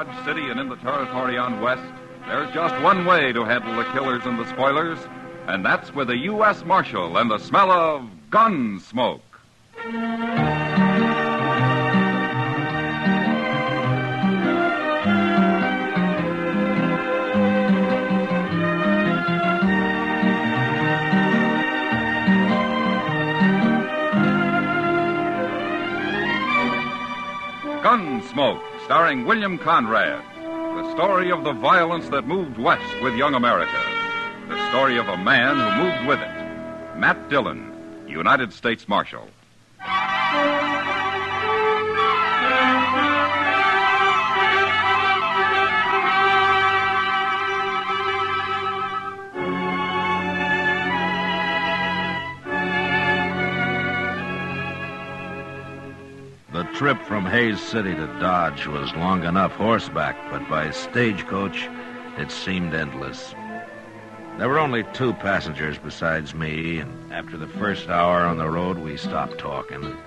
Dodge City and in the territory on West, there's just one way to handle the killers and the spoilers, and that's with a U.S. Marshal and the smell of Gunsmoke. Gunsmoke, starring William Conrad. The story of the violence that moved west with young America. The story of a man who moved with it. Matt Dillon, United States Marshal. The trip from Hayes City to Dodge was long enough horseback, but by stagecoach, it seemed endless. There were only 2 passengers besides me, and after the first hour on the road, we stopped talking and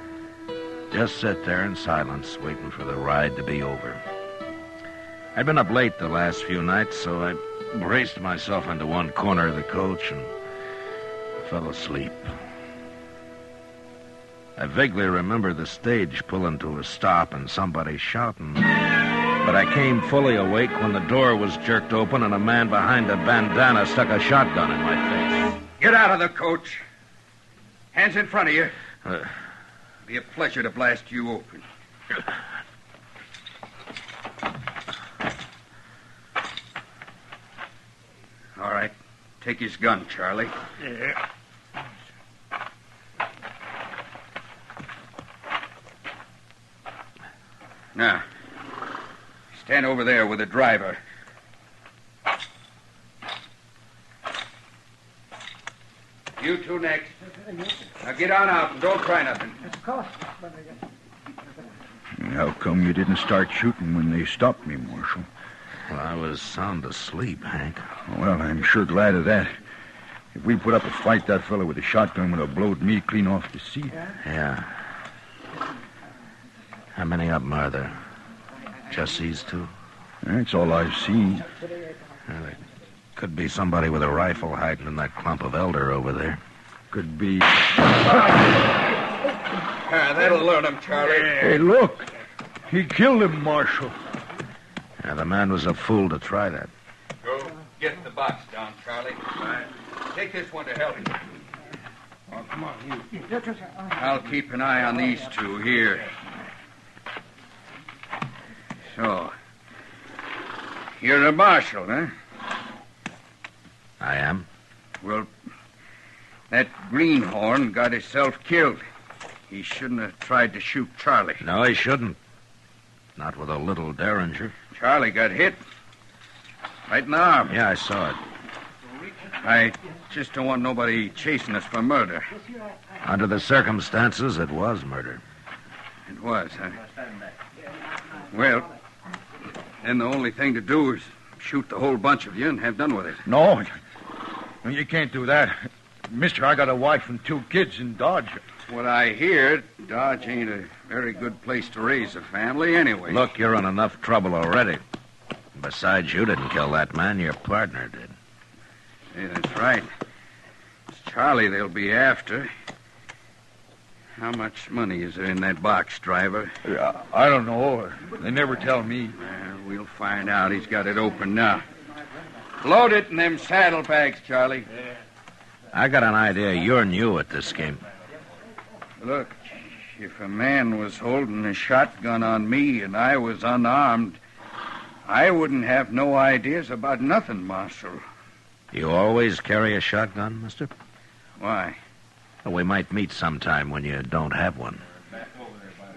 just sat there in silence, waiting for the ride to be over. I'd been up late the last few nights, so I braced myself into one corner of the coach and fell asleep. I vaguely remember the stage pulling to a stop and somebody shouting. But I came fully awake when the door was jerked open and a man behind a bandana stuck a shotgun in my face. Get out of the coach. Hands in front of you. It'll be a pleasure to blast you open. All right. Take his gun, Charlie. Yeah. Now, stand over there with the driver. You 2 next. Now get on out and don't try nothing. How come you didn't start shooting when they stopped me, Marshal? Well, I was sound asleep, Hank. Well, I'm sure glad of that. If we put up a fight, that fellow with the shotgun would have blowed me clean off the seat. Yeah. How many of them are there? Just these 2? That's all I've seen. Well, there could be somebody with a rifle hiding in that clump of elder over there. Could be... That'll learn him, Charlie. Hey, look. He killed him, Marshal. Yeah, the man was a fool to try that. Go get the box down, Charlie. Take this one to help you. Oh, come on, you. I'll keep an eye on these 2 here. So, you're a marshal, huh? I am. Well, that greenhorn got himself killed. He shouldn't have tried to shoot Charlie. No, he shouldn't. Not with a little derringer. Charlie got hit. Right in the arm. Yeah, I saw it. I just don't want nobody chasing us for murder. Under the circumstances, it was murder. It was, huh? Well, then the only thing to do is shoot the whole bunch of you and have done with it. No, you can't do that. Mister, I got a wife and 2 kids in Dodge. What I hear, Dodge ain't a very good place to raise a family anyway. Look, you're in enough trouble already. Besides, you didn't kill that man. Your partner did. Yeah, that's right. It's Charlie they'll be after. How much money is there in that box, driver? I don't know. They never tell me. Well, we'll find out. He's got it open now. Load it in them saddlebags, Charlie. I got an idea you're new at this game. Look, if a man was holding a shotgun on me and I was unarmed, I wouldn't have no ideas about nothing, Marshal. You always carry a shotgun, mister? Why? Well, we might meet sometime when you don't have one.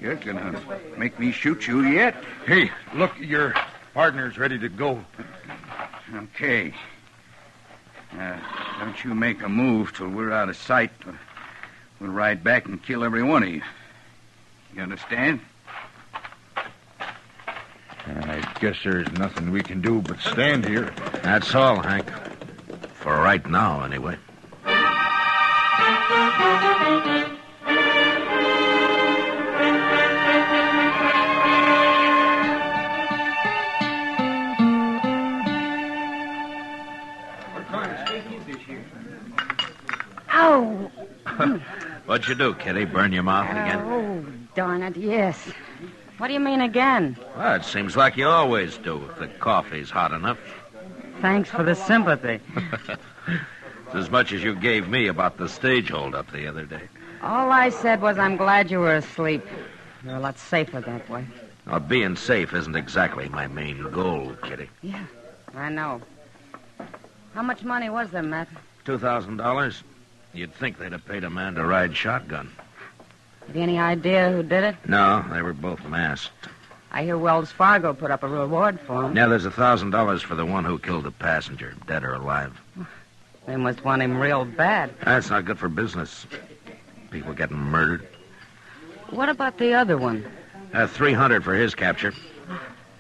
You're gonna make me shoot you yet? Hey, look, your partner's ready to go. Okay. Don't you make a move till we're out of sight. We'll ride back and kill every one of you. You understand? I guess there's nothing we can do but stand here. That's all, Hank. For right now, anyway. Ow! What'd you do, Kitty? Burn your mouth again? Oh, darn it, yes. What do you mean again? Well, it seems like you always do if the coffee's hot enough. Thanks for the sympathy. It's as much as you gave me about the stage holdup the other day. All I said was I'm glad you were asleep. You're a lot safer that way. Well, being safe isn't exactly my main goal, Kitty. Yeah, I know. How much money was there, Matt? $2,000? You'd think they'd have paid a man to ride shotgun. Have you any idea who did it? No, they were both masked. I hear Wells Fargo put up a reward for him. Yeah, there's $1,000 for the one who killed the passenger, dead or alive. They must want him real bad. That's not good for business. People getting murdered. What about the other one? $300 for his capture.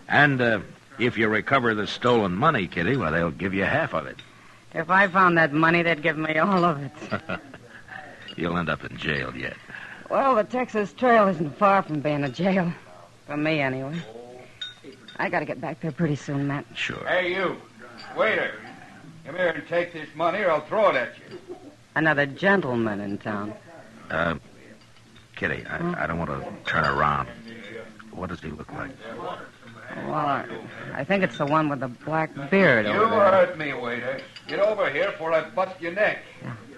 And if you recover the stolen money, Kitty, well, they'll give you half of it. If I found that money, they'd give me all of it. You'll end up in jail yet. Well, the Texas Trail isn't far from being a jail. For me, anyway. I gotta get back there pretty soon, Matt. Sure. Hey, you. Waiter. Come here and take this money or I'll throw it at you. Another gentleman in town. Kitty, I don't want to turn around. What does he look like? Well, I think it's the one with the black beard You over there. heard me, waiter. Get over here before I bust your neck.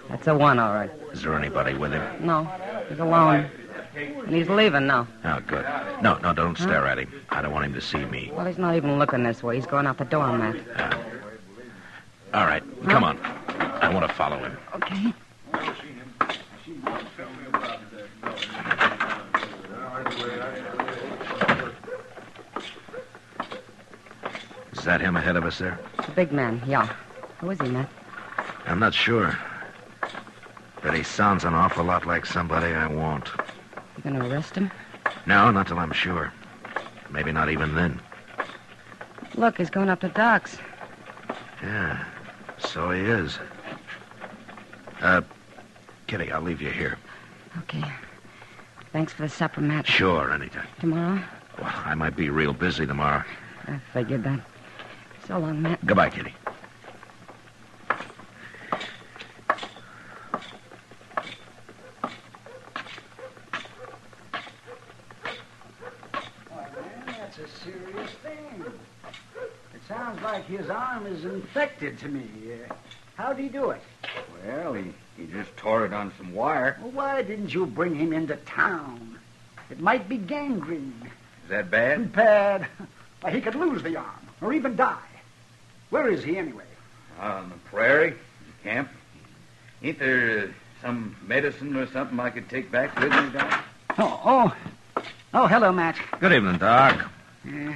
That's the one, all right. Is there anybody with him? No, he's alone. And he's leaving now. Oh, good. No, don't stare at him. I don't want him to see me. Well, he's not even looking this way. He's going out the door, Matt. All right, come on. I want to follow him. Okay. Is that him ahead of us there? The big man, yeah. Who is he, Matt? I'm not sure. But he sounds an awful lot like somebody I want. You gonna arrest him? No, not till I'm sure. Maybe not even then. Look, he's going up the docks. Yeah, so he is. Kitty, I'll leave you here. Okay. Thanks for the supper, Matt. Sure, anytime. Tomorrow? Well, I might be real busy tomorrow. I figured that. So long, Matt. Goodbye, Kitty. That's a serious thing. It sounds like his arm is infected to me. How'd he do it? Well, he just tore it on some wire. Well, why didn't you bring him into town? It might be gangrene. Is that bad? Bad. Why, he could lose the arm, or even die. Where is he, anyway? On the prairie, camp. Ain't there some medicine or something I could take back with me, Doc? Oh, hello, Matt. Good evening, Doc. Yeah.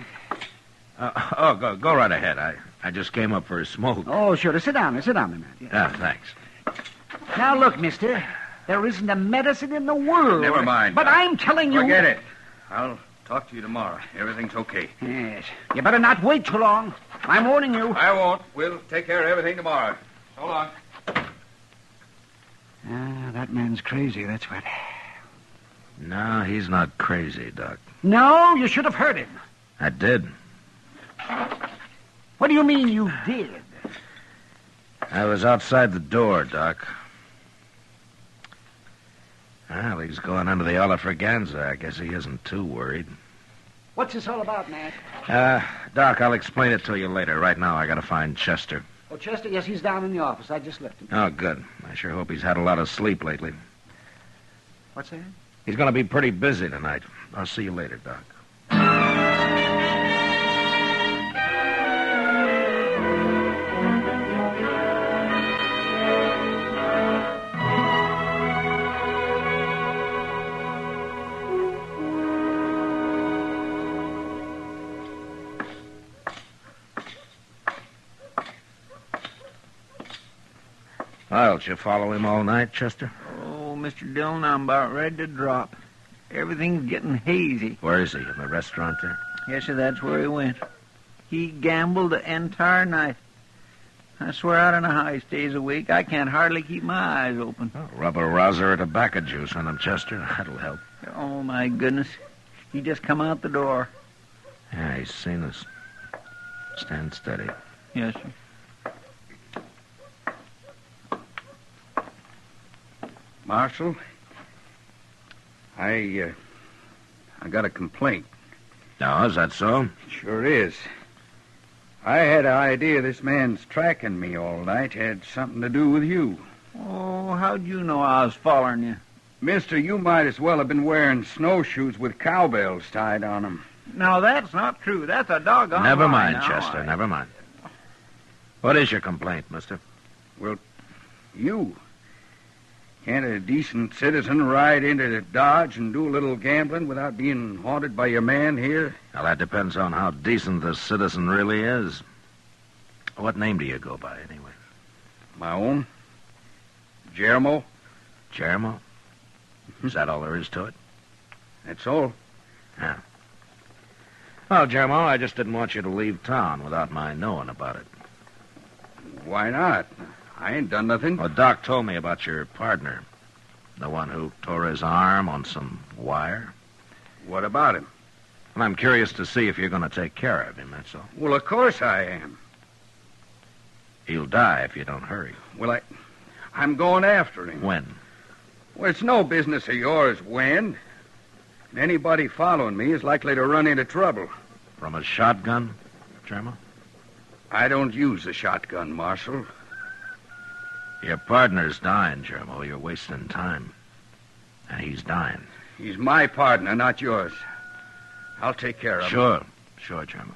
Go right ahead. I just came up for a smoke. Oh, sure. Sit down, Matt. Yeah. Yeah, thanks. Now, look, mister. There isn't a medicine in the world. Never mind, But Doc. I'm telling you... Forget it. I'll talk to you tomorrow. Everything's okay. Yes. You better not wait too long. I'm warning you. I won't. We'll take care of everything tomorrow. So long. That man's crazy, that's what. No, he's not crazy, Doc. No, you should have heard him. I did. What do you mean you did? I was outside the door, Doc. Well, he's going under the Olafraganza. I guess he isn't too worried. What's this all about, Matt? Doc, I'll explain it to you later. Right now, I gotta find Chester. Oh, Chester, yes, he's down in the office. I just left him. Oh, good. I sure hope he's had a lot of sleep lately. What's that? He's gonna be pretty busy tonight. I'll see you later, Doc. Well, did you follow him all night, Chester? Oh, Mr. Dillon, I'm about ready to drop. Everything's getting hazy. Where is he? In the restaurant there? Yes, sir, that's where he went. He gambled the entire night. I swear out on how he stays awake, I can't hardly keep my eyes open. Oh, rub a rouser of tobacco juice on him, Chester. That'll help. Oh, my goodness. He just come out the door. Yeah, he's seen us. Stand steady. Yes, sir. Marshal, I got a complaint. No, is that so? Sure is. I had an idea this man's tracking me all night had something to do with you. Oh, how'd you know I was following you? Mister, you might as well have been wearing snowshoes with cowbells tied on them. No, that's not true. That's a doggone Never lie mind, now. Chester, never mind. What is your complaint, mister? Well, you. Can't a decent citizen ride into Dodge and do a little gambling without being haunted by your man here? Well, that depends on how decent the citizen really is. What name do you go by, anyway? My own? Jeremo? Jeremo? Is that all there is to it? That's all. Yeah. Well, Jeremo, I just didn't want you to leave town without my knowing about it. Why not? I ain't done nothing. Well, Doc told me about your partner. The one who tore his arm on some wire. What about him? Well, I'm curious to see if you're going to take care of him, that's all. Well, of course I am. He'll die if you don't hurry. Well, I'm going after him. When? Well, it's no business of yours when. Anybody following me is likely to run into trouble. From a shotgun, Jeremo? I don't use a shotgun, Marshal. Your partner's dying, Jeremo. You're wasting time. And he's dying. He's my partner, not yours. I'll take care of him. Sure, Jeremo.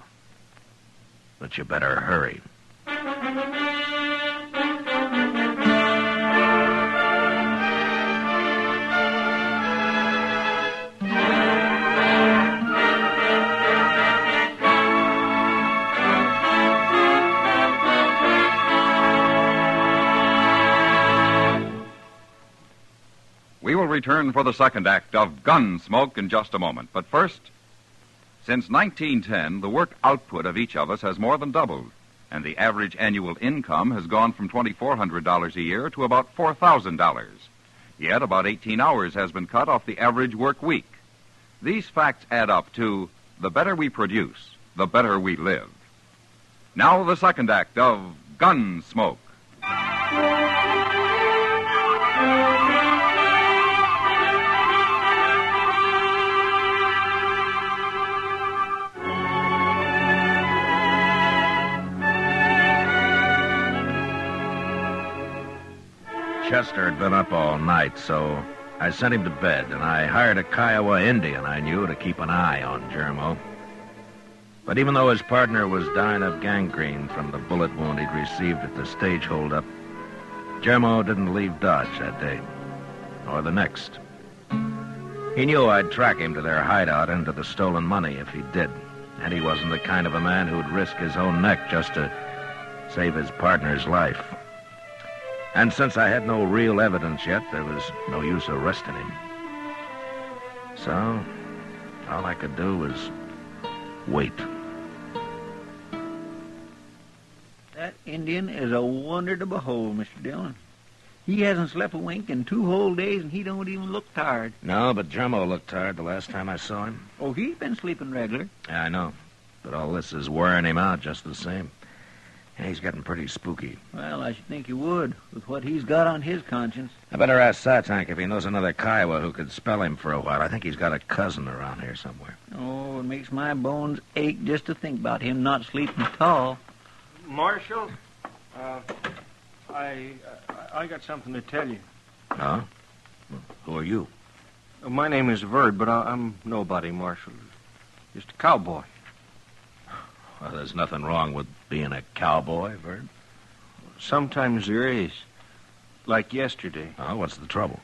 But you better hurry. We will return for the second act of Gunsmoke in just a moment. But first, since 1910, the work output of each of us has more than doubled, and the average annual income has gone from $2,400 a year to about $4,000. Yet about 18 hours has been cut off the average work week. These facts add up to the better we produce, the better we live. Now the second act of Gunsmoke. Chester had been up all night, so I sent him to bed, and I hired a Kiowa Indian I knew to keep an eye on Jeremo. But even though his partner was dying of gangrene from the bullet wound he'd received at the stage holdup, Jeremo didn't leave Dodge that day, or the next. He knew I'd track him to their hideout and to the stolen money if he did, and he wasn't the kind of a man who'd risk his own neck just to save his partner's life. And since I had no real evidence yet, there was no use arresting him. So, all I could do was wait. That Indian is a wonder to behold, Mr. Dillon. He hasn't slept a wink in 2 whole days, and he don't even look tired. No, but Jeremo looked tired the last time I saw him. Oh, he's been sleeping regular. Yeah, I know. But all this is wearing him out just the same. And he's getting pretty spooky. Well, I should think he would, with what he's got on his conscience. I better ask Satank if he knows another Kiowa who could spell him for a while. I think he's got a cousin around here somewhere. Oh, it makes my bones ache just to think about him not sleeping at all. Marshal, I got something to tell you. Huh? Who are you? My name is Verd, but I'm nobody, Marshal. Just a cowboy. Well, there's nothing wrong with being a cowboy, Verd. Sometimes there is. Like yesterday. Oh, what's the trouble?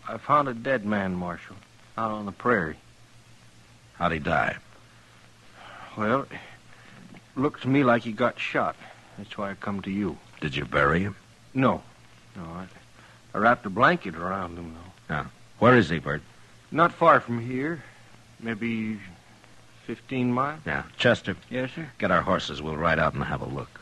I found a dead man, Marshal, out on the prairie. How'd he die? Well, it looked to me like he got shot. That's why I come to you. Did you bury him? No. I wrapped a blanket around him, though. Yeah. Where is he, Verd? Not far from here. Maybe 15 miles. Yeah. Chester, Yes, sir? get our horses. We'll ride out and have a look.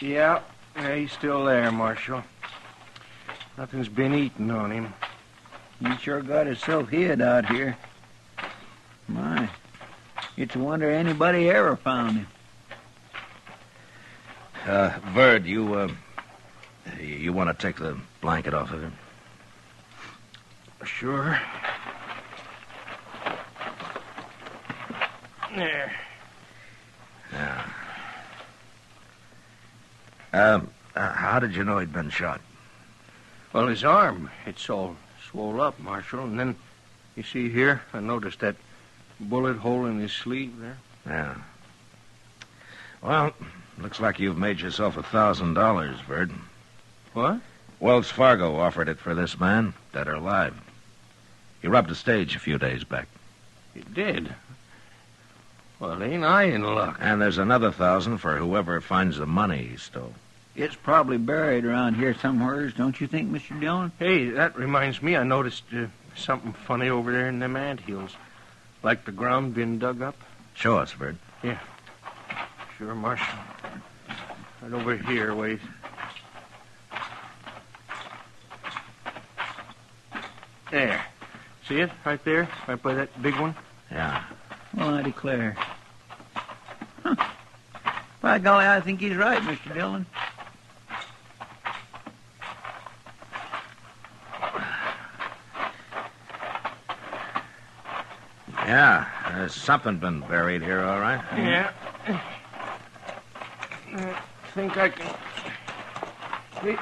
Yeah, he's still there, Marshal. Nothing's been eaten on him. He sure got himself hid out here. My, it's a wonder anybody ever found him. Verd, you want to take the blanket off of him? Sure. There. Yeah. How did you know he'd been shot? Well, his arm, it's all swole up, Marshal. And then, you see here, I noticed that bullet hole in his sleeve there. Yeah. Well, looks like you've made yourself $1,000, Verd. What? Wells Fargo offered it for this man, dead or alive. He robbed a stage a few days back. He did? Well, ain't I in luck? And there's another 1,000 for whoever finds the money he stole. It's probably buried around here somewheres, don't you think, Mr. Dillon? Hey, that reminds me, I noticed something funny over there in them anthills. Like the ground been dug up. Show us, Verd. Yeah. Sure, Marshal. Right over here, wait. There. See it? Right there? Right by that big one? Yeah. Well, I declare. Huh. By golly, I think he's right, Mr. Dillon. Yeah, there's something been buried here, all right. Yeah. I think I can... See?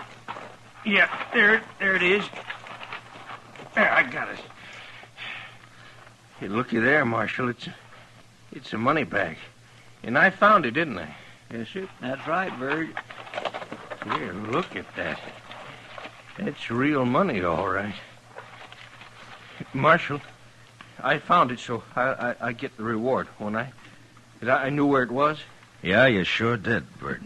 Yeah, there it is. There, I got it. Hey, looky there, Marshal. It's a money bag. And I found it, didn't I? Yes, sir. That's right, Verd. Here, look at that. That's real money, all right. Marshal, I found it, so I get the reward, won't I? 'Cause I knew where it was. Yeah, you sure did, Verd.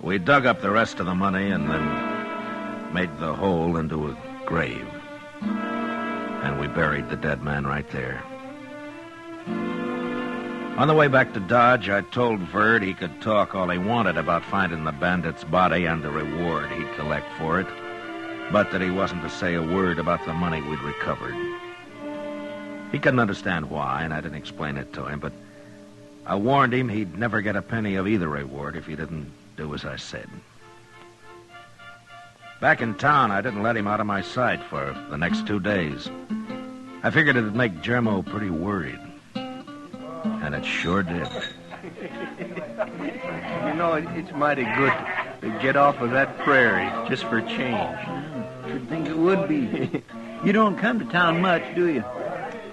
We dug up the rest of the money and then made the hole into a grave. And we buried the dead man right there. On the way back to Dodge, I told Verd he could talk all he wanted about finding the bandit's body and the reward he'd collect for it, but that he wasn't to say a word about the money we'd recovered. He couldn't understand why, and I didn't explain it to him, but I warned him he'd never get a penny of either reward if he didn't do as I said. Back in town, I didn't let him out of my sight for the next 2 days. I figured it'd make Jermo pretty worried. And it sure did. You know, it's mighty good to get off of that prairie just for change. Should think it would be. You don't come to town much, do you?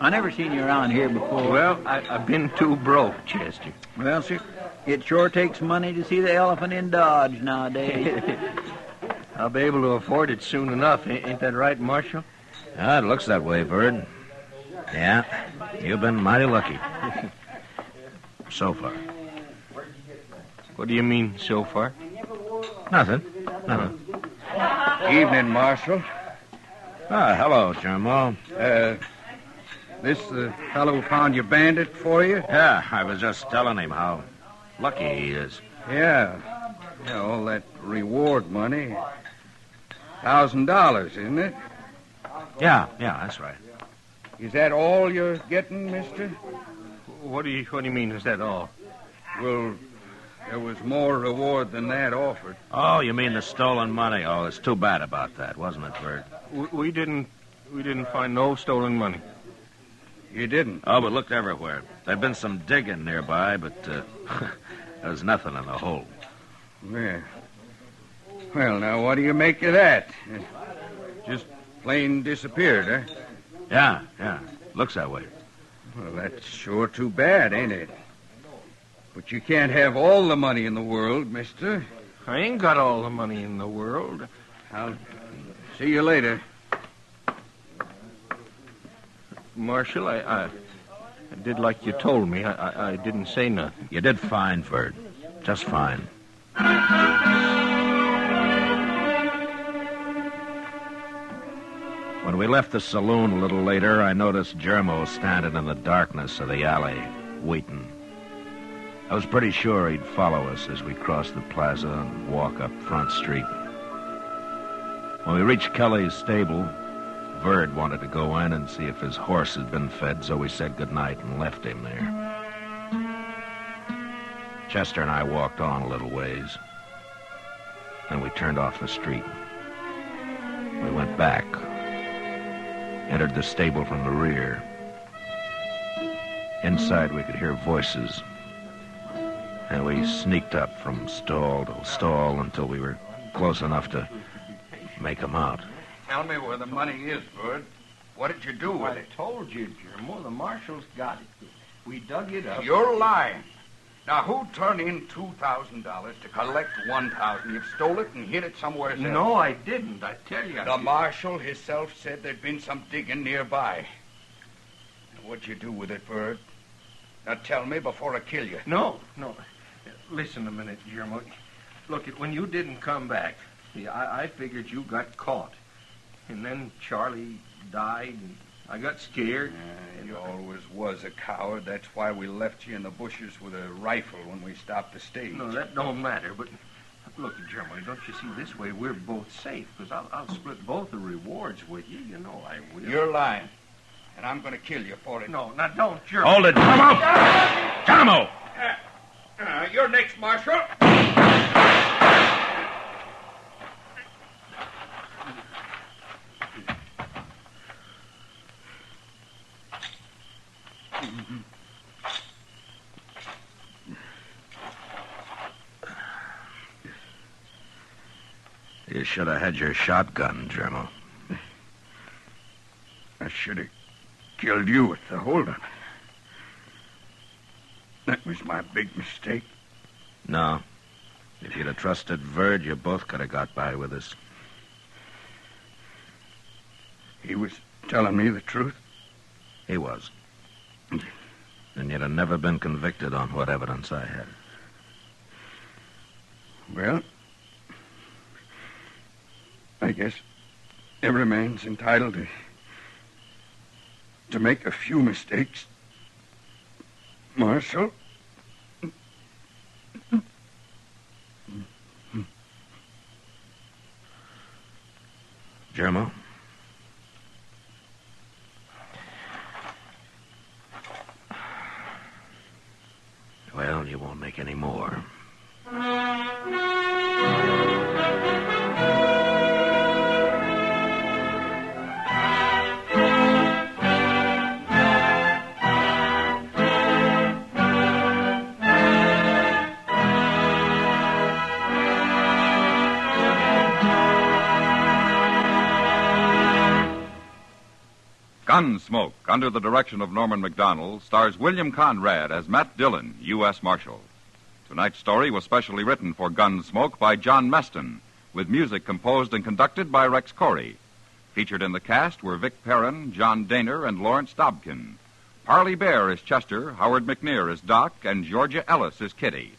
I never seen you around here before. Well, I've been too broke, Chester. Well, sir, it sure takes money to see the elephant in Dodge nowadays. I'll be able to afford it soon enough. Ain't that right, Marshal? Yeah, it looks that way, Verd. Yeah, you've been mighty lucky. So far. What do you mean, so far? Nothing. Evening, Marshal. Hello, Jermo. This the fellow who found your bandit for you? Yeah, I was just telling him how lucky he is. Yeah, all that reward money. $1,000, isn't it? Yeah, that's right. Is that all you're getting, mister? What do you mean, is that all? Well, there was more reward than that offered. Oh, you mean the stolen money? Oh, it's too bad about that, wasn't it, Verd? We didn't find no stolen money. You didn't? Oh, but looked everywhere. There'd been some digging nearby, but there was nothing in the hole. Yeah. Well, now, what do you make of that? It just plain disappeared, huh? Yeah. Looks that way. Well, that's sure too bad, ain't it? But you can't have all the money in the world, mister. I ain't got all the money in the world. I'll see you later. Marshal, I did like you told me. I didn't say nothing. You did fine, Verd. Just fine. When we left the saloon a little later, I noticed Jermo standing in the darkness of the alley, waiting. I was pretty sure he'd follow us as we crossed the plaza and walk up Front Street. When we reached Kelly's stable, Verd wanted to go in and see if his horse had been fed, so we said goodnight and left him there. Chester and I walked on a little ways. Then we turned off the street. We went back, entered the stable from the rear. Inside, we could hear voices. And we sneaked up from stall to stall until we were close enough to make them out. Tell me where the money is, Bud. What did you do with it? I told you, Jermo. The marshals got it. We dug it up. You're lying. Now, who turned in $2,000 to collect $1,000? You've stole it and hid it somewhere else. No, I didn't. I tell you. The marshal himself said there'd been some digging nearby. Now, what'd you do with it, Bud? Now, tell me before I kill you. No. Listen a minute, Jermo. Look, when you didn't come back, I figured you got caught. And then Charlie died, and I got scared. You always was a coward. That's why we left you in the bushes with a rifle when we stopped the stage. No, that don't matter, but look, Jermo, don't you see, this way we're both safe, because I'll split both the rewards with you. You know I will. You're lying, and I'm going to kill you for it. No, now don't, Jermo. Hold it, Geronimo! Geronimo! You're next, Marshal. You should have had your shotgun, Germo. I should have killed you at the holdup. That was my big mistake. No. If you'd have trusted Verd, you both could have got by with us. He was telling me the truth? He was. And you'd have never been convicted on what evidence I had. Well, I guess every man's entitled to make a few mistakes. Marshal? Germo? Well, you won't make any more. Gunsmoke, under the direction of Norman Macdonald, stars William Conrad as Matt Dillon, U.S. Marshal. Tonight's story was specially written for Gunsmoke by John Meston, with music composed and conducted by Rex Corey. Featured in the cast were Vic Perrin, John Daner, and Lawrence Dobkin. Parley Bear is Chester, Howard McNear is Doc, and Georgia Ellis is Kitty.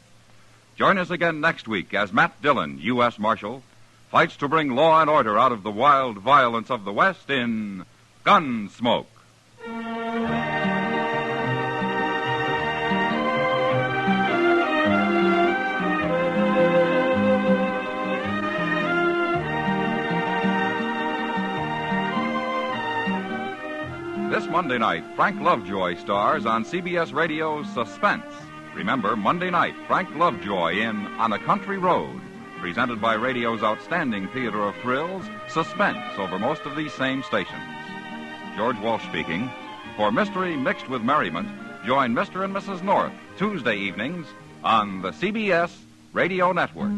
Join us again next week as Matt Dillon, U.S. Marshal, fights to bring law and order out of the wild violence of the West in Gunsmoke. This Monday night, Frank Lovejoy stars on CBS Radio's Suspense. Remember, Monday night, Frank Lovejoy in On a Country Road, presented by radio's outstanding theater of thrills, Suspense, over most of these same stations. George Walsh speaking. For mystery mixed with merriment, join Mr. and Mrs. North Tuesday evenings on the CBS Radio Network.